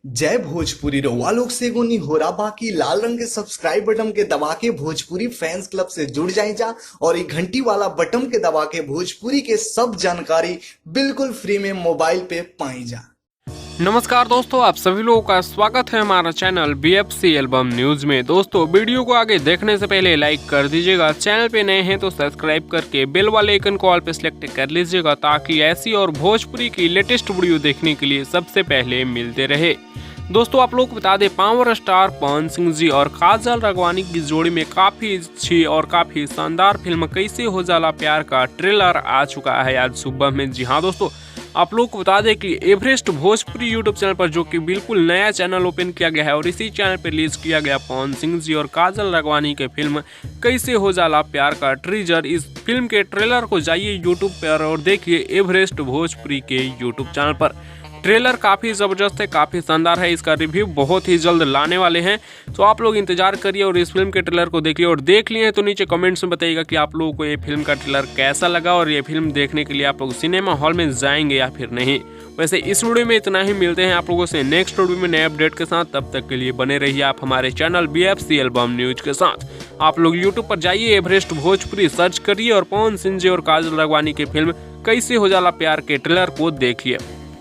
जय भोजपुरी रउआ लोग से एगो निहोरा बाकी लाल रंग के सब्सक्राइब बटन के दबा के भोजपुरी फैंस क्लब से जुड़ जाए जा और ये घंटी वाला बटन के दबा के भोजपुरी के सब जानकारी बिल्कुल फ्री में मोबाइल पे पाई जा। नमस्कार दोस्तों, आप सभी लोगों का स्वागत है हमारा चैनल BFC एल्बम न्यूज में। दोस्तों, वीडियो को आगे देखने से पहले लाइक कर दीजिएगा, चैनल पे नए हैं तो सब्सक्राइब करके बेल वाले आइकन को ऑल पे सिलेक्ट कर लीजिएगा ताकि ऐसी और भोजपुरी की लेटेस्ट वीडियो देखने के लिए सबसे पहले मिलते रहे। दोस्तों, आप लोग को बता दें, पावर स्टार पवन सिंह जी और काजल राघवानी की जोड़ी में काफी अच्छी और काफी शानदार फिल्म कैसे हो जाला प्यार का ट्रेलर आ चुका है आज सुबह में। जी हाँ दोस्तों, आप लोग को बता दें कि एवरेस्ट भोजपुरी यूट्यूब चैनल पर, जो कि बिल्कुल नया चैनल ओपन किया गया है और इसी चैनल पर रिलीज किया गया पवन सिंह जी और काजल राघवानी के फिल्म कैसे हो जाला प्यार का ट्रीजर। इस फिल्म के ट्रेलर को जाइए यूट्यूब पर और देखिए एवरेस्ट भोजपुरी के यूट्यूब चैनल पर। ट्रेलर काफ़ी ज़बरदस्त है, काफ़ी शानदार है, इसका रिव्यू बहुत ही जल्द लाने वाले हैं। तो आप लोग इंतजार करिए और इस फिल्म के ट्रेलर को देखिए, और देख लिए तो नीचे कमेंट्स में बताइएगा कि आप लोगों को ये फिल्म का ट्रेलर कैसा लगा और ये फिल्म देखने के लिए आप लोग सिनेमा हॉल में जाएंगे या फिर नहीं। वैसे इस वीडियो में इतना ही, मिलते हैं आप लोगों से नेक्स्ट वीडियो में नए अपडेट के साथ। तब तक के लिए बने रहिए आप हमारे चैनल BFC एल्बम न्यूज के साथ। आप लोग यूट्यूब पर जाइए, एवरेस्ट भोजपुरी सर्च करिए और पवन सिंह जी और काजल राघवानी की फिल्म कैसे हो जाला प्यार के ट्रेलर को देखिए।